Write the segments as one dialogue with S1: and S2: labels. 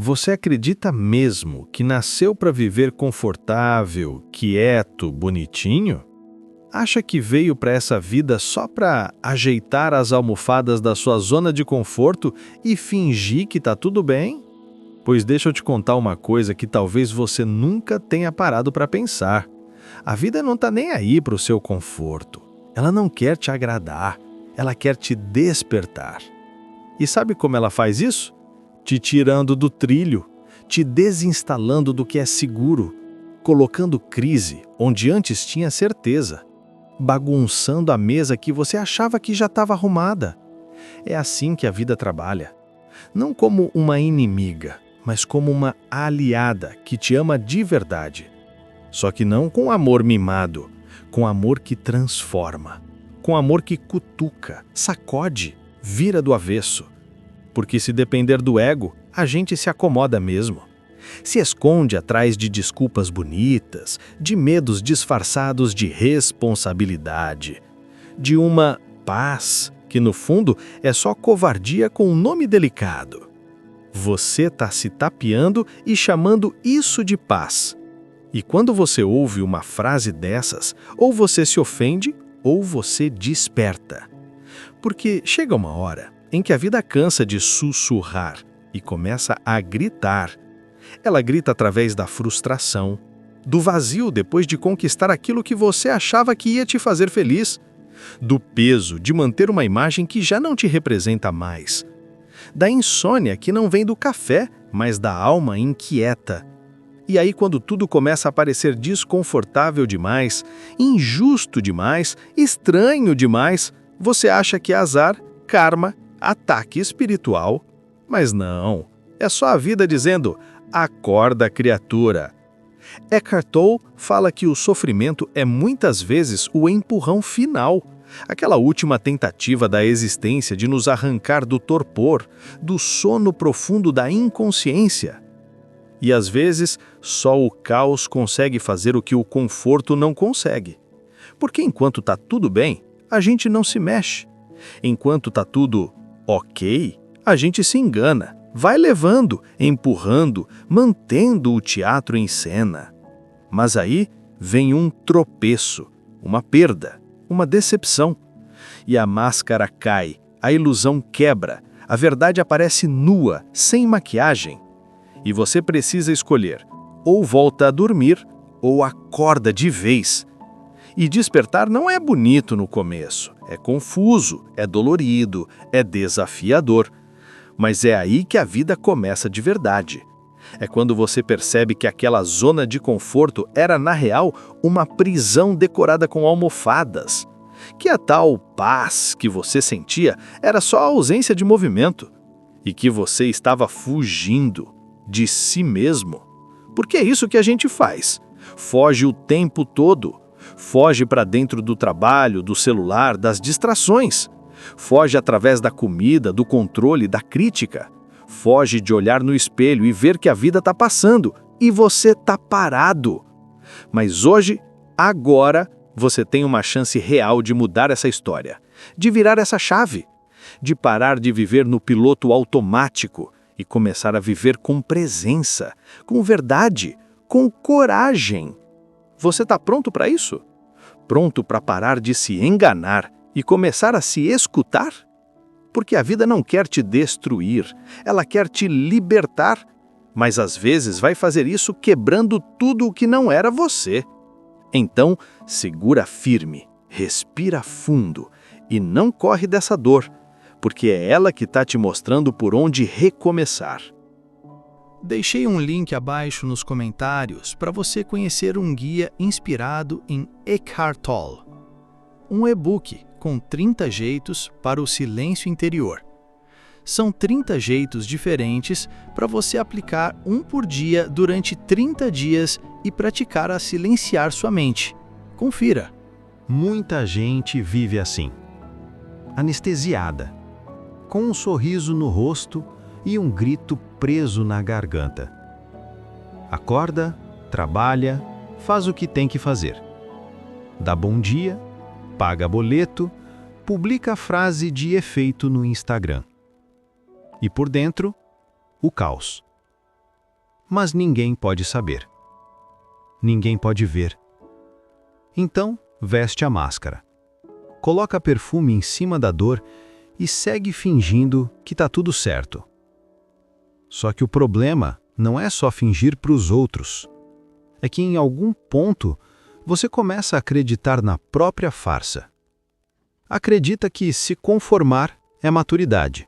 S1: Você acredita mesmo que nasceu para viver confortável, quieto, bonitinho? Acha que veio para essa vida só para ajeitar as almofadas da sua zona de conforto e fingir que tá tudo bem? Pois deixa eu te contar uma coisa que talvez você nunca tenha parado para pensar. A vida não tá nem aí para o seu conforto. Ela não quer te agradar, ela quer te despertar. E sabe como ela faz isso? Te tirando do trilho, te desinstalando do que é seguro, colocando crise onde antes tinha certeza, bagunçando a mesa que você achava que já estava arrumada. É assim que a vida trabalha. Não como uma inimiga, mas como uma aliada que te ama de verdade. Só que não com amor mimado, com amor que transforma, com amor que cutuca, sacode, vira do avesso. Porque se depender do ego, a gente se acomoda mesmo. Se esconde atrás de desculpas bonitas, de medos disfarçados de responsabilidade, de uma paz que no fundo é só covardia com um nome delicado. Você está se tapeando e chamando isso de paz. E quando você ouve uma frase dessas, ou você se ofende, ou você desperta. Porque chega uma hora em que a vida cansa de sussurrar e começa a gritar. Ela grita através da frustração, do vazio depois de conquistar aquilo que você achava que ia te fazer feliz, do peso de manter uma imagem que já não te representa mais, da insônia que não vem do café, mas da alma inquieta. E aí, quando tudo começa a parecer desconfortável demais, injusto demais, estranho demais, você acha que é azar, karma, ataque espiritual. Mas não, é só a vida dizendo: acorda, criatura. Eckhart Tolle fala que o sofrimento é muitas vezes o empurrão final, aquela última tentativa da existência de nos arrancar do torpor, do sono profundo da inconsciência. E às vezes, só o caos consegue fazer o que o conforto não consegue. Porque enquanto tá tudo bem, a gente não se mexe. Enquanto tá tudo ok, a gente se engana, vai levando, empurrando, mantendo o teatro em cena. Mas aí vem um tropeço, uma perda, uma decepção. E a máscara cai, a ilusão quebra, a verdade aparece nua, sem maquiagem. E você precisa escolher, ou volta a dormir, ou acorda de vez. E despertar não é bonito no começo, é confuso, é dolorido, é desafiador. Mas é aí que a vida começa de verdade. É quando você percebe que aquela zona de conforto era, na real, uma prisão decorada com almofadas. Que a tal paz que você sentia era só a ausência de movimento. E que você estava fugindo de si mesmo. Porque é isso que a gente faz. Foge o tempo todo. Foge para dentro do trabalho, do celular, das distrações. Foge através da comida, do controle, da crítica. Foge de olhar no espelho e ver que a vida está passando e você está parado. Mas hoje, agora, você tem uma chance real de mudar essa história, de virar essa chave, de parar de viver no piloto automático e começar a viver com presença, com verdade, com coragem. Você está pronto para isso? Pronto para parar de se enganar e começar a se escutar? Porque a vida não quer te destruir, ela quer te libertar, mas às vezes vai fazer isso quebrando tudo o que não era você. Então, segura firme, respira fundo e não corre dessa dor, porque é ela que está te mostrando por onde recomeçar.
S2: Deixei um link abaixo nos comentários para você conhecer um guia inspirado em Eckhart Tolle. Um e-book com 30 jeitos para o silêncio interior. São 30 jeitos diferentes para você aplicar um por dia durante 30 dias e praticar a silenciar sua mente. Confira.
S3: Muita gente vive assim, anestesiada, com um sorriso no rosto e um grito preso na garganta. Acorda, trabalha, faz o que tem que fazer. Dá bom dia, paga boleto, publica frase de efeito no Instagram. E por dentro, o caos. mas ninguém pode saber. Ninguém pode ver. Então, veste a máscara. Coloca perfume em cima da dor e segue fingindo que está tudo certo. Só que o problema não é só fingir para os outros. É que em algum ponto você começa a acreditar na própria farsa. Acredita que se conformar é maturidade,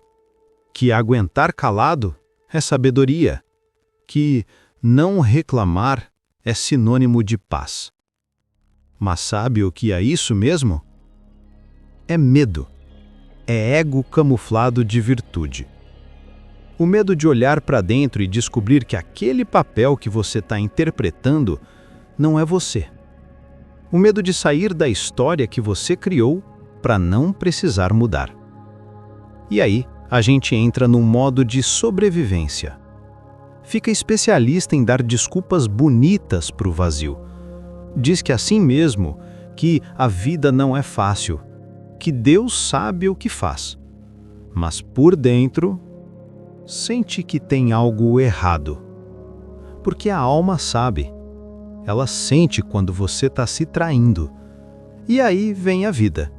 S3: que aguentar calado é sabedoria, que não reclamar é sinônimo de paz. Mas sabe o que é isso mesmo? É medo. É ego camuflado de virtude. O medo de olhar para dentro e descobrir que aquele papel que você está interpretando não é você. O medo de sair da história que você criou para não precisar mudar. E aí, a gente entra num modo de sobrevivência. Fica especialista em dar desculpas bonitas para o vazio. Diz que assim mesmo, que a vida não é fácil, que Deus sabe o que faz. Mas por dentro, sente que tem algo errado. Porque a alma sabe. Ela sente quando você está se traindo. E aí vem a vida.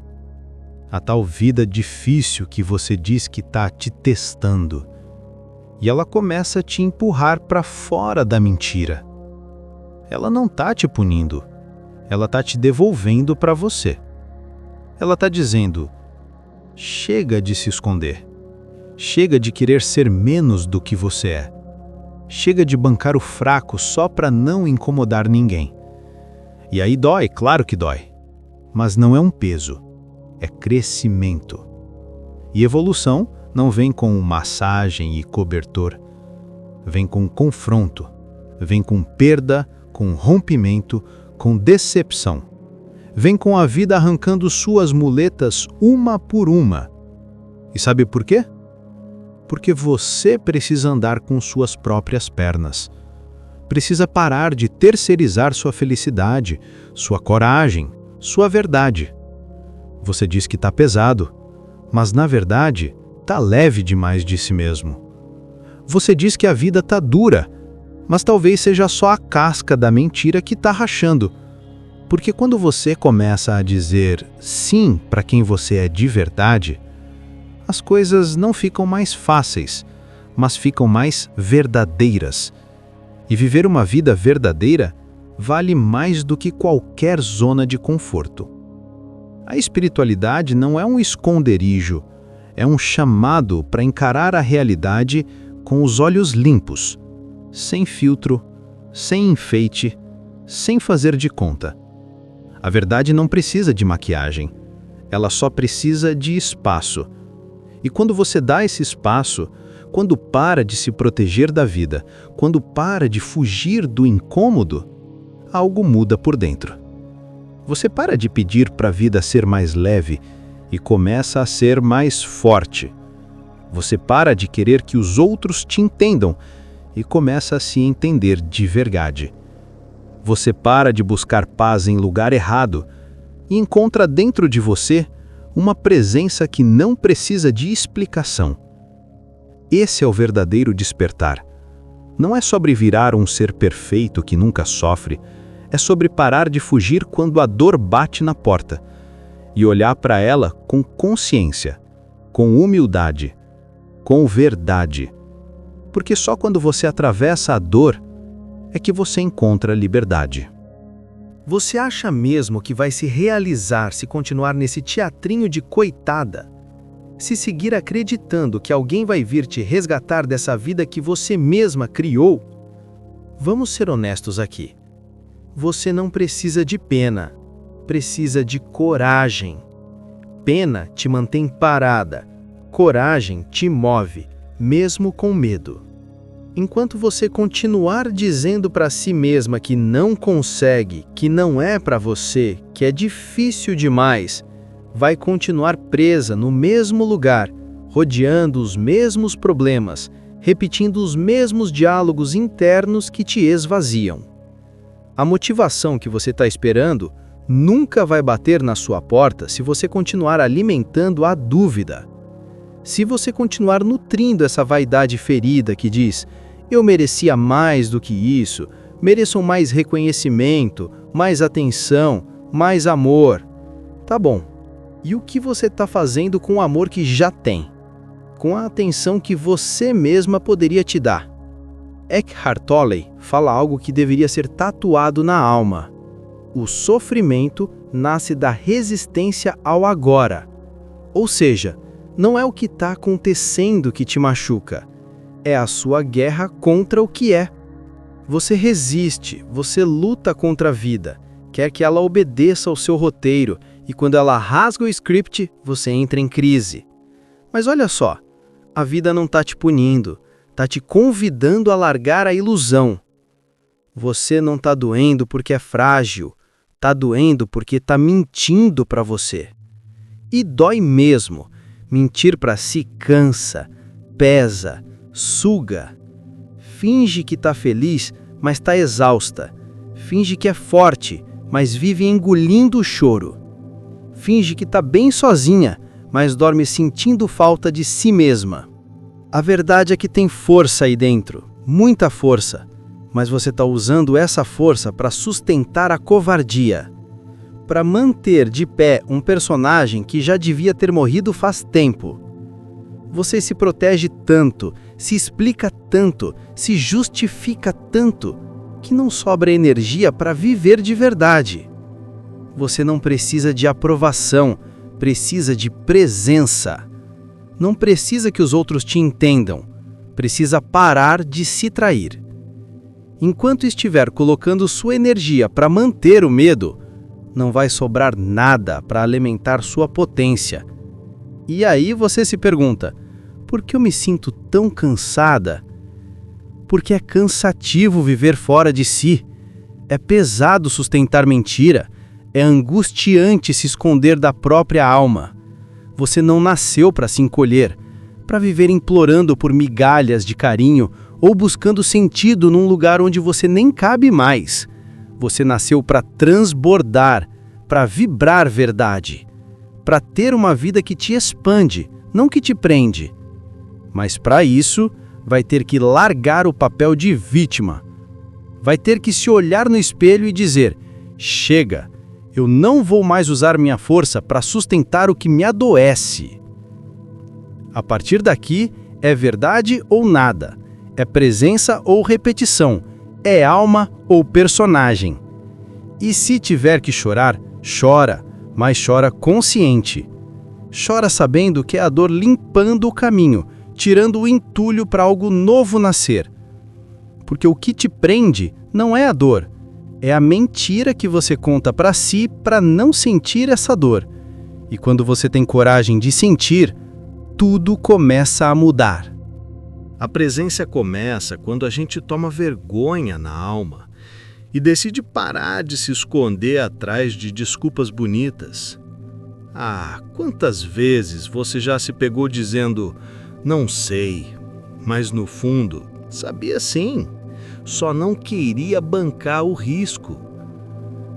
S3: A tal vida difícil que você diz que está te testando. E ela começa a te empurrar para fora da mentira. Ela não está te punindo. Ela está te devolvendo para você. Ela está dizendo: chega de se esconder. Chega de querer ser menos do que você é. Chega de bancar o fraco só para não incomodar ninguém. E aí dói, claro que dói. Mas não é um peso. É crescimento. E evolução não vem com massagem e cobertor. Vem com confronto. Vem com perda, com rompimento, com decepção. Vem com a vida arrancando suas muletas uma por uma. E sabe por quê? Porque você precisa andar com suas próprias pernas. Precisa parar de terceirizar sua felicidade, sua coragem, sua verdade. Você diz que está pesado, mas na verdade está leve demais de si mesmo. Você diz que a vida está dura, mas talvez seja só a casca da mentira que está rachando. Porque quando você começa a dizer sim para quem você é de verdade, as coisas não ficam mais fáceis, mas ficam mais verdadeiras. E viver uma vida verdadeira vale mais do que qualquer zona de conforto. A espiritualidade não é um esconderijo, é um chamado para encarar a realidade com os olhos limpos, sem filtro, sem enfeite, sem fazer de conta. A verdade não precisa de maquiagem, ela só precisa de espaço. E quando você dá esse espaço, quando para de se proteger da vida, quando para de fugir do incômodo, algo muda por dentro. Você para de pedir para a vida ser mais leve e começa a ser mais forte. Você para de querer que os outros te entendam e começa a se entender de verdade. Você para de buscar paz em lugar errado e encontra dentro de você uma presença que não precisa de explicação. Esse é o verdadeiro despertar. Não é sobre virar um ser perfeito que nunca sofre, é sobre parar de fugir quando a dor bate na porta e olhar para ela com consciência, com humildade, com verdade. Porque só quando você atravessa a dor é que você encontra liberdade. Você acha mesmo que vai se realizar se continuar nesse teatrinho de coitada? Se seguir acreditando que alguém vai vir te resgatar dessa vida que você mesma criou? Vamos ser honestos aqui. Você não precisa de pena, precisa de coragem. Pena te mantém parada, coragem te move, mesmo com medo. Enquanto você continuar dizendo para si mesma que não consegue, que não é para você, que é difícil demais, vai continuar presa no mesmo lugar, rodeando os mesmos problemas, repetindo os mesmos diálogos internos que te esvaziam. A motivação que você está esperando nunca vai bater na sua porta se você continuar alimentando a dúvida. Se você continuar nutrindo essa vaidade ferida que diz:
S2: Eu merecia mais do que isso, mereço mais reconhecimento, mais atenção, mais amor. Tá bom. E o que você está fazendo com o amor que já tem? Com a atenção que você mesma poderia te dar? Eckhart Tolle fala algo que deveria ser tatuado na alma. O sofrimento nasce da resistência ao agora. Ou seja, não é o que está acontecendo que te machuca, é a sua guerra contra o que é. Você resiste, você luta contra a vida, quer que ela obedeça ao seu roteiro, e quando ela rasga o script, você entra em crise. Mas olha só, a vida não está te punindo, está te convidando a largar a ilusão. Você não está doendo porque é frágil, está doendo porque está mentindo para você. E dói mesmo. Mentir para si cansa, pesa, suga. Finge que está feliz, mas está exausta. Finge que é forte, mas vive engolindo o choro. Finge que está bem sozinha, mas dorme sentindo falta de si mesma. A verdade é que tem força aí dentro, muita força, mas você está usando essa força para sustentar a covardia. Para manter de pé um personagem que já devia ter morrido faz tempo. Você se protege tanto, se explica tanto, se justifica tanto, que não sobra energia para viver de verdade. Você não precisa de aprovação, precisa de presença. Não precisa que os outros te entendam, precisa parar de se trair. Enquanto estiver colocando sua energia para manter o medo, não vai sobrar nada para alimentar sua potência. E aí você se pergunta, por que eu me sinto tão cansada? Porque é cansativo viver fora de si, é pesado sustentar mentira, é angustiante se esconder da própria alma. Você não nasceu para se encolher, para viver implorando por migalhas de carinho ou buscando sentido num lugar onde você nem cabe mais. Você nasceu para transbordar, para vibrar verdade, para ter uma vida que te expande, não que te prende. Mas para isso, vai ter que largar o papel de vítima. Vai ter que se olhar no espelho e dizer: chega, eu não vou mais usar minha força para sustentar o que me adoece. A partir daqui, é verdade ou nada, é presença ou repetição, é alma ou personagem. E se tiver que chorar, chora, mas chora consciente. Chora sabendo que é a dor limpando o caminho, tirando o entulho para algo novo nascer. Porque o que te prende não é a dor, é a mentira que você conta para si para não sentir essa dor. E quando você tem coragem de sentir, tudo começa a mudar.
S1: A presença começa quando a gente toma vergonha na alma e decide parar de se esconder atrás de desculpas bonitas. Ah, quantas vezes você já se pegou dizendo, não sei, mas no fundo, sabia sim, só não queria bancar o risco.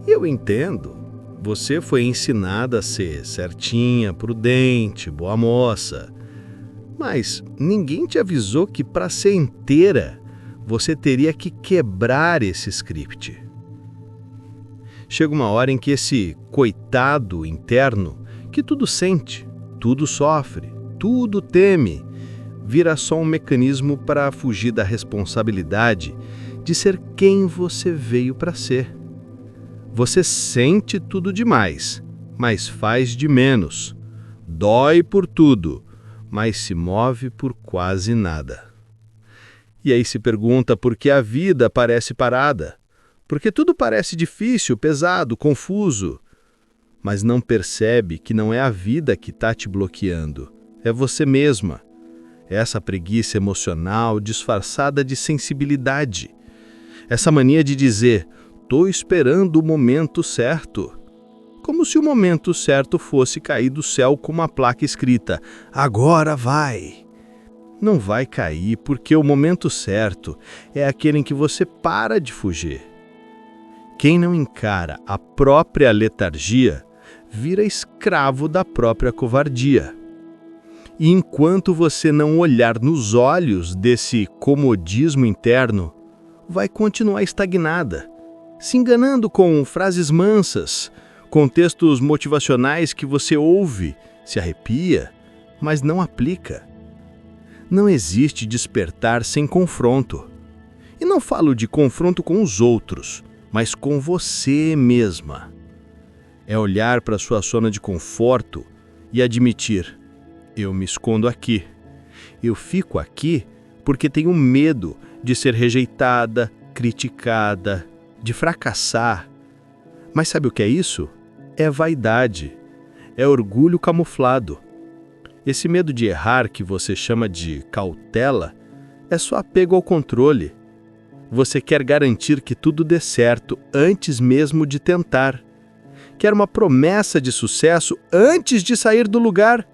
S1: Eu entendo, você foi ensinada a ser certinha, prudente, boa moça, mas ninguém te avisou que para ser inteira, você teria que quebrar esse script. Chega uma hora em que esse coitado interno, que tudo sente, tudo sofre, tudo teme, vira só um mecanismo para fugir da responsabilidade de ser quem você veio para ser. Você sente tudo demais, mas faz de menos. Dói por tudo, mas se move por quase nada. E aí se pergunta por que a vida parece parada. Porque tudo parece difícil, pesado, confuso. Mas não percebe que não é a vida que está te bloqueando. É você mesma. Essa preguiça emocional disfarçada de sensibilidade. Essa mania de dizer, tô esperando o momento certo. Como se o momento certo fosse cair do céu com uma placa escrita, agora vai. Não vai cair porque o momento certo é aquele em que você para de fugir. Quem não encara a própria letargia, vira escravo da própria covardia.
S2: E enquanto você não olhar nos olhos desse comodismo interno, vai continuar estagnada, se enganando com frases mansas, com textos motivacionais que você ouve, se arrepia, mas não aplica. Não existe despertar sem confronto. E não falo de confronto com os outros, mas com você mesma. É olhar para sua zona de conforto e admitir: eu me escondo aqui. Eu fico aqui porque tenho medo de ser rejeitada, criticada, de fracassar. Mas sabe o que é isso? É vaidade. É orgulho camuflado. Esse medo de errar que você chama de cautela é só apego ao controle. Você quer garantir que tudo dê certo antes mesmo de tentar. Quer uma promessa de sucesso antes de sair do lugar.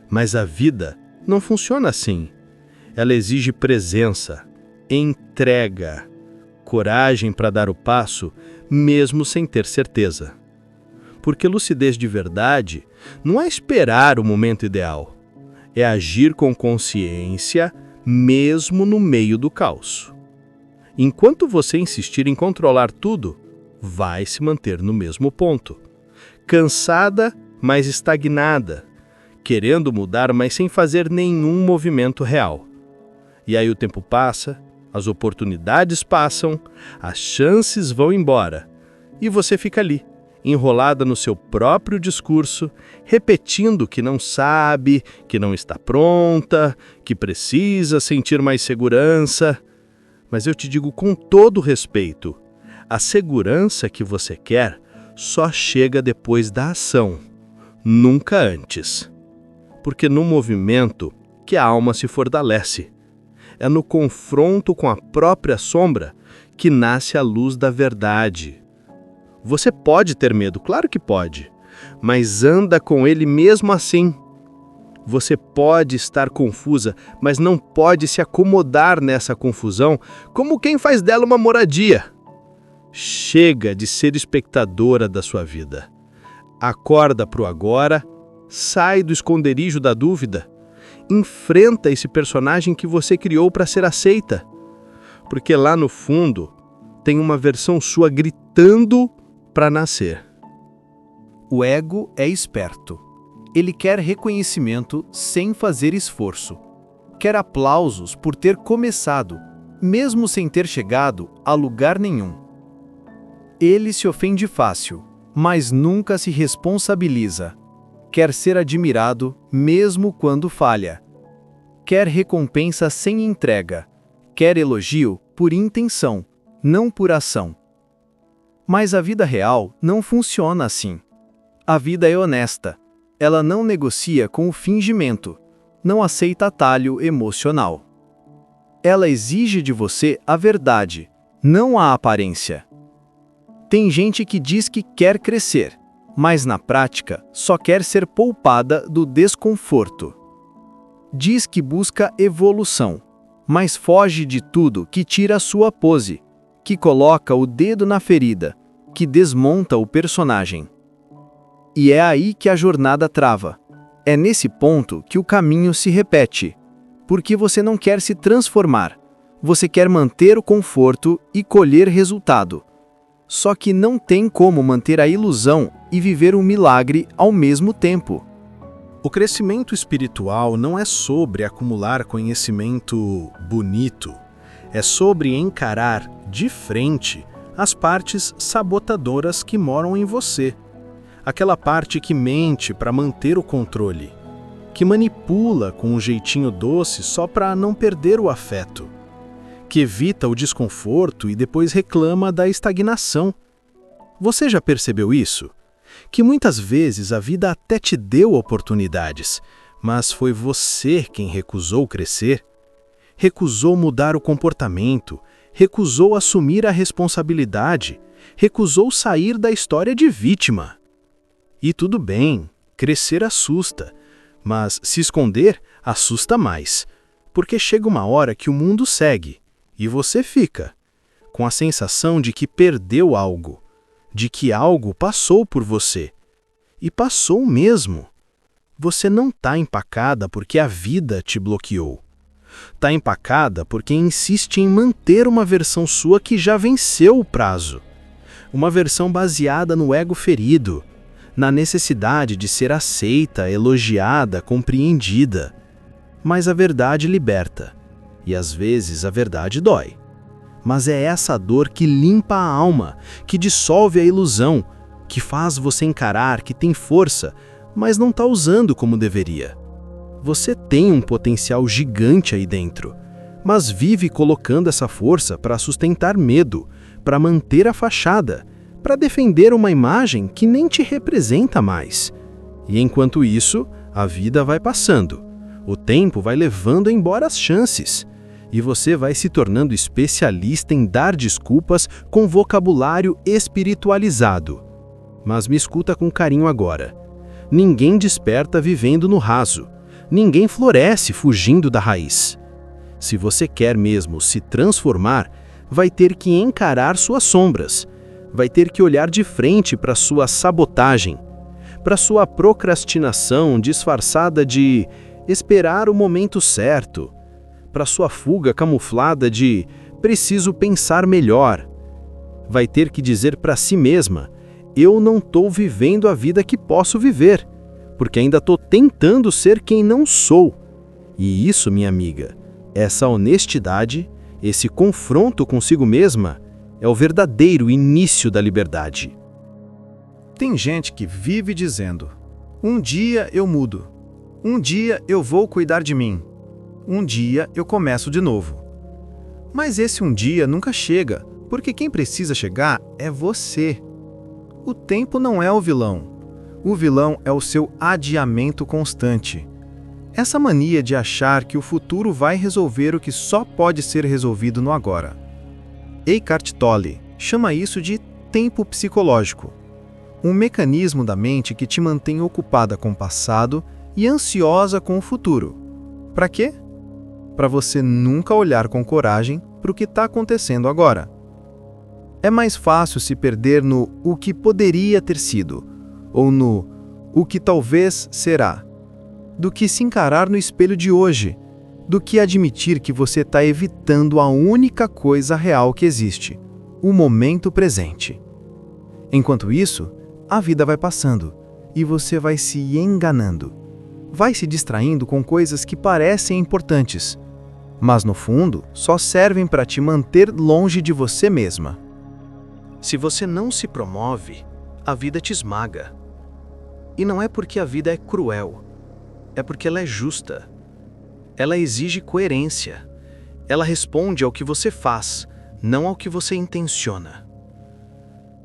S2: Mas a vida não funciona assim. Ela exige presença, entrega, coragem para dar o passo, mesmo sem ter certeza. Porque lucidez de verdade não é esperar o momento ideal. É agir com consciência, mesmo no meio do caos. Enquanto você insistir em controlar tudo, vai se manter no mesmo ponto. Cansada, mas estagnada. Querendo mudar, mas sem fazer nenhum movimento real. E aí o tempo passa, as oportunidades passam, as chances vão embora. E você fica ali, enrolada no seu próprio discurso, repetindo que não sabe, que não está pronta, que precisa sentir mais segurança. Mas eu te digo com todo respeito, a segurança que você quer só chega depois da ação, nunca antes. Porque no movimento que a alma se fortalece. É no confronto com a própria sombra que nasce a luz da verdade. Você pode ter medo, claro que pode, mas anda com ele mesmo assim. Você pode estar confusa, mas não pode se acomodar nessa confusão como quem faz dela uma moradia. Chega de ser espectadora da sua vida. Acorda para o agora, sai do esconderijo da dúvida, enfrenta esse personagem que você criou para ser aceita. Porque lá no fundo tem uma versão sua gritando para nascer.
S1: O ego é esperto. Ele quer reconhecimento sem fazer esforço. Quer aplausos por ter começado, mesmo sem ter chegado a lugar nenhum. Ele se ofende fácil, mas nunca se responsabiliza. Quer ser admirado, mesmo quando falha. Quer recompensa sem entrega. Quer elogio por intenção, não por ação. Mas a vida real não funciona assim. A vida é honesta. Ela não negocia com o fingimento, não aceita atalho emocional. Ela exige de você a verdade, não a aparência. Tem gente que diz que quer crescer, mas na prática só quer ser poupada do desconforto. Diz que busca evolução, mas foge de tudo que tira a sua pose, que coloca o dedo na ferida, que desmonta o personagem. E é aí que a jornada trava. É nesse ponto que o caminho se repete, porque você não quer se transformar, você quer manter o conforto e colher resultado. Só que não tem como manter a ilusão e viver um milagre ao mesmo tempo.
S2: O crescimento espiritual não é sobre acumular conhecimento bonito, é sobre encarar de frente as partes sabotadoras que moram em você. Aquela parte que mente para manter o controle, que manipula com um jeitinho doce só para não perder o afeto, que evita o desconforto e depois reclama da estagnação. Você já percebeu isso? Que muitas vezes a vida até te deu oportunidades, mas foi você quem recusou crescer, recusou mudar o comportamento, recusou assumir a responsabilidade, recusou sair da história de vítima. E tudo bem, crescer assusta, mas se esconder assusta mais, porque chega uma hora que o mundo segue e você fica com a sensação de que perdeu algo, de que algo passou por você. E passou mesmo. Você não está empacada porque a vida te bloqueou. Está empacada porque insiste em manter uma versão sua que já venceu o prazo. Uma versão baseada no ego ferido, na necessidade de ser aceita, elogiada, compreendida. Mas a verdade liberta. E às vezes a verdade dói. Mas é essa dor que limpa a alma, que dissolve a ilusão, que faz você encarar que tem força, mas não está usando como deveria. Você tem um potencial gigante aí dentro, mas vive colocando essa força para sustentar medo, para manter a fachada, para defender uma imagem que nem te representa mais. E enquanto isso, a vida vai passando. O tempo vai levando embora as chances. E você vai se tornando especialista em dar desculpas com vocabulário espiritualizado. Mas me escuta com carinho agora. Ninguém desperta vivendo no raso. Ninguém floresce fugindo da raiz. Se você quer mesmo se transformar, vai ter que encarar suas sombras. Vai ter que olhar de frente para sua sabotagem, para sua procrastinação disfarçada de esperar o momento certo, para sua fuga camuflada de preciso pensar melhor. Vai ter que dizer para si mesma, eu não estou vivendo a vida que posso viver, porque ainda estou tentando ser quem não sou. E isso, minha amiga, essa honestidade, esse confronto consigo mesma, é o verdadeiro início da liberdade.
S3: Tem gente que vive dizendo, um dia eu mudo, um dia eu vou cuidar de mim, um dia eu começo de novo. Mas esse um dia nunca chega, porque quem precisa chegar é você. O tempo não é o vilão. O vilão é o seu adiamento constante. Essa mania de achar que o futuro vai resolver o que só pode ser resolvido no agora. Eckhart Tolle chama isso de tempo psicológico. Um mecanismo da mente que te mantém ocupada com o passado e ansiosa com o futuro. Para quê? Para você nunca olhar com coragem para o que está acontecendo agora. É mais fácil se perder no o que poderia ter sido, ou no o que talvez será, do que se encarar no espelho de hoje, do que admitir que você está evitando a única coisa real que existe, o momento presente. Enquanto isso, a vida vai passando e você vai se enganando. Vai se distraindo com coisas que parecem importantes, mas no fundo só servem para te manter longe de você mesma.
S2: Se você não se promove, a vida te esmaga. E não é porque a vida é cruel, é porque ela é justa. Ela exige coerência. Ela responde ao que você faz, não ao que você intenciona.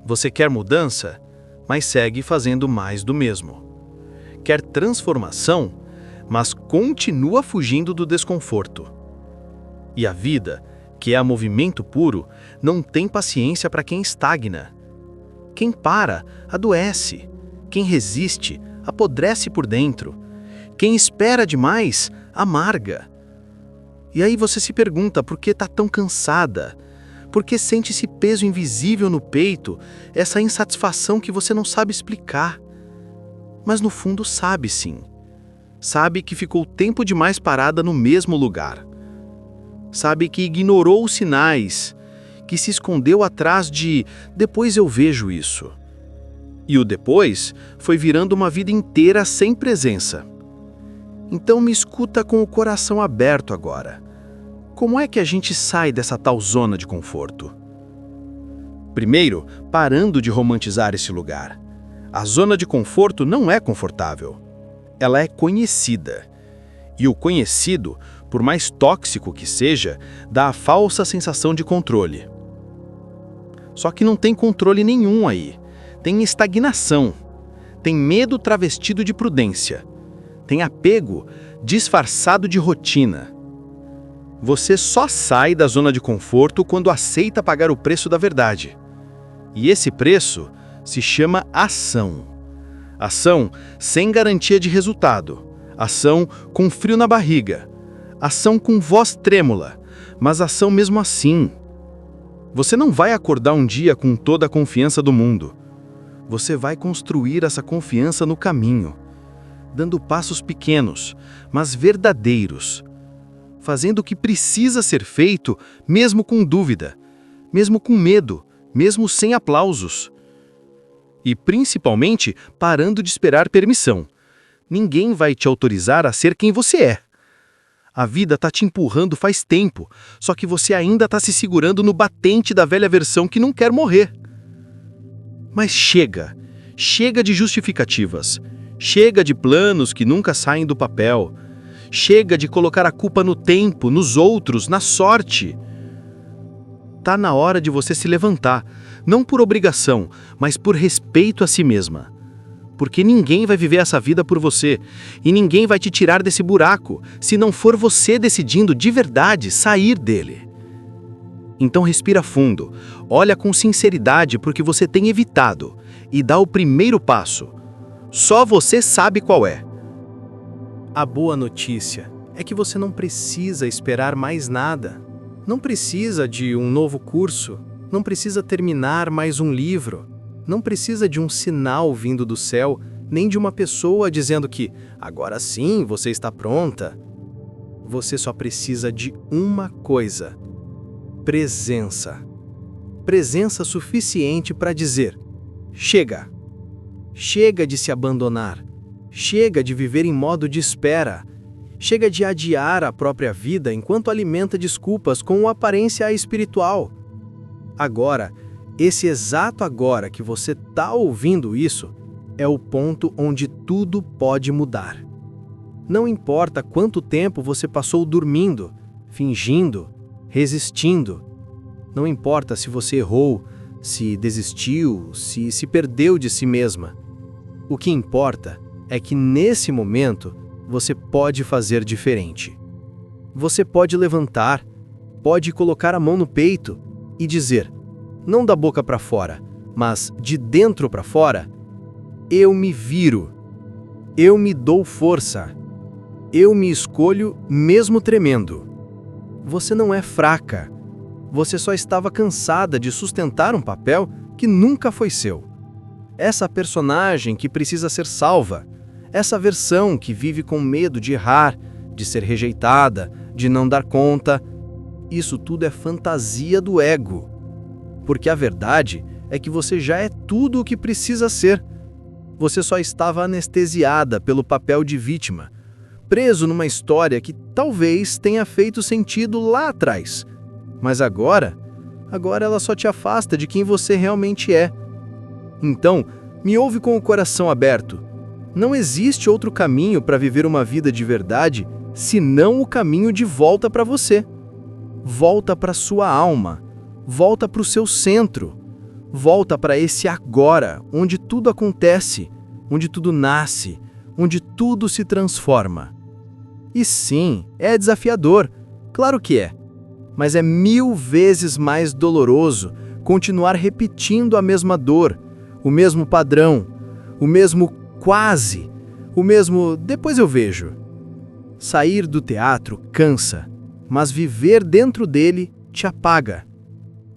S2: Você quer mudança, mas segue fazendo mais do mesmo. Quer transformação, mas continua fugindo do desconforto. E a vida, que é a movimento puro, não tem paciência para quem estagna. Quem para, adoece. Quem resiste, apodrece por dentro. Quem espera demais, amarga. E aí você se pergunta por que está tão cansada? Por que sente esse peso invisível no peito, essa insatisfação que você não sabe explicar? Mas no fundo sabe sim. Sabe que ficou tempo demais parada no mesmo lugar. Sabe que ignorou os sinais, que se escondeu atrás de depois eu vejo isso. E o depois foi virando uma vida inteira sem presença. Então me escuta com o coração aberto agora. Como é que a gente sai dessa tal zona de conforto? Primeiro, parando de romantizar esse lugar. A zona de conforto não é confortável. Ela é conhecida. E o conhecido, por mais tóxico que seja, dá a falsa sensação de controle. Só que não tem controle nenhum aí. Tem estagnação. Tem medo travestido de prudência. Tem apego disfarçado de rotina. Você só sai da zona de conforto quando aceita pagar o preço da verdade. E esse preço se chama ação. Ação sem garantia de resultado. Ação com frio na barriga. Ação com voz trêmula, mas ação mesmo assim. Você não vai acordar um dia com toda a confiança do mundo. Você vai construir essa confiança no caminho. dando passos pequenos, mas verdadeiros, fazendo o que precisa ser feito, mesmo com dúvida, mesmo com medo, mesmo sem aplausos. E principalmente parando de esperar permissão. Ninguém vai te autorizar a ser quem você é. A vida está te empurrando faz tempo, só que você ainda está se segurando no batente da velha versão que não quer morrer. Mas chega! Chega de justificativas. Chega de planos que nunca saem do papel. Chega de colocar a culpa no tempo, nos outros, na sorte. Tá na hora de você se levantar, não por obrigação, mas por respeito a si mesma. Porque ninguém vai viver essa vida por você, e ninguém vai te tirar desse buraco, se não for você decidindo de verdade sair dele. Então respira fundo, olha com sinceridade porque você tem evitado, e dá o primeiro passo. Só você sabe qual é.
S1: A boa notícia é que você não precisa esperar mais nada. Não precisa de um novo curso, não precisa terminar mais um livro, não precisa de um sinal vindo do céu, nem de uma pessoa dizendo que agora sim você está pronta. Você só precisa de uma coisa: presença. Presença suficiente para dizer: chega. Chega de se abandonar. Chega de viver em modo de espera. Chega de adiar a própria vida enquanto alimenta desculpas com uma aparência espiritual. Agora, esse exato agora que você está ouvindo isso, é o ponto onde tudo pode mudar. Não importa quanto tempo você passou dormindo, fingindo, resistindo. Não importa se você errou, se desistiu, se perdeu de si mesma. O que importa é que nesse momento você pode fazer diferente. Você pode levantar, pode colocar a mão no peito e dizer, não da boca para fora, mas de dentro para fora: eu me viro, eu me dou força, eu me escolho mesmo tremendo. Você não é fraca, você só estava cansada de sustentar um papel que nunca foi seu. Essa personagem que precisa ser salva, essa versão que vive com medo de errar, de ser rejeitada, de não dar conta, isso tudo é fantasia do ego. Porque a verdade é que você já é tudo o que precisa ser. Você só estava anestesiada pelo papel de vítima, preso numa história que talvez tenha feito sentido lá atrás. Mas agora ela só te afasta de quem você realmente é. Então, me ouve com o coração aberto. Não existe outro caminho para viver uma vida de verdade senão o caminho de volta para você. Volta para sua alma. Volta para o seu centro. Volta para esse agora, onde tudo acontece, onde tudo nasce, onde tudo se transforma. E sim, é desafiador, claro que é. Mas é 1000 vezes mais doloroso continuar repetindo a mesma dor, o mesmo padrão, o mesmo quase, o mesmo depois eu vejo. Sair do teatro cansa, mas viver dentro dele te apaga.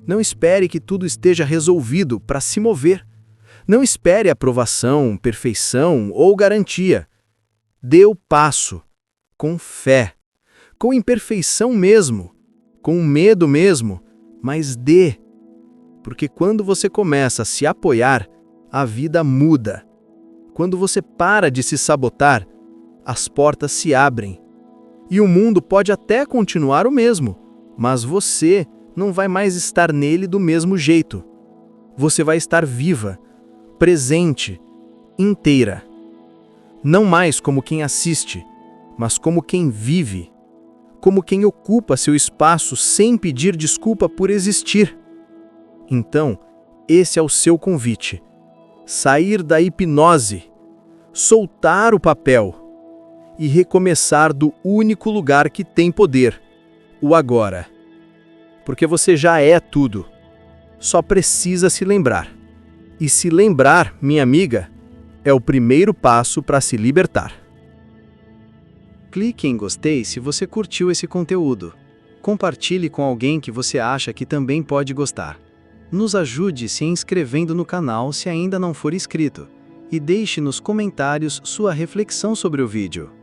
S1: Não espere que tudo esteja resolvido para se mover. Não espere aprovação, perfeição ou garantia. Dê o passo, com fé, com imperfeição mesmo, com medo mesmo, mas dê. Porque quando você começa a se apoiar, a vida muda. Quando você para de se sabotar, as portas se abrem. E o mundo pode até continuar o mesmo, mas você não vai mais estar nele do mesmo jeito. Você vai estar viva, presente, inteira. Não mais como quem assiste, mas como quem vive. Como quem ocupa seu espaço sem pedir desculpa por existir. Então, esse é o seu convite. Sair da hipnose, soltar o papel e recomeçar do único lugar que tem poder, o agora. Porque você já é tudo. Só precisa se lembrar. E se lembrar, minha amiga, é o primeiro passo para se libertar.
S2: Clique em gostei se você curtiu esse conteúdo. Compartilhe com alguém que você acha que também pode gostar. Nos ajude se inscrevendo no canal se ainda não for inscrito. e deixe nos comentários sua reflexão sobre o vídeo.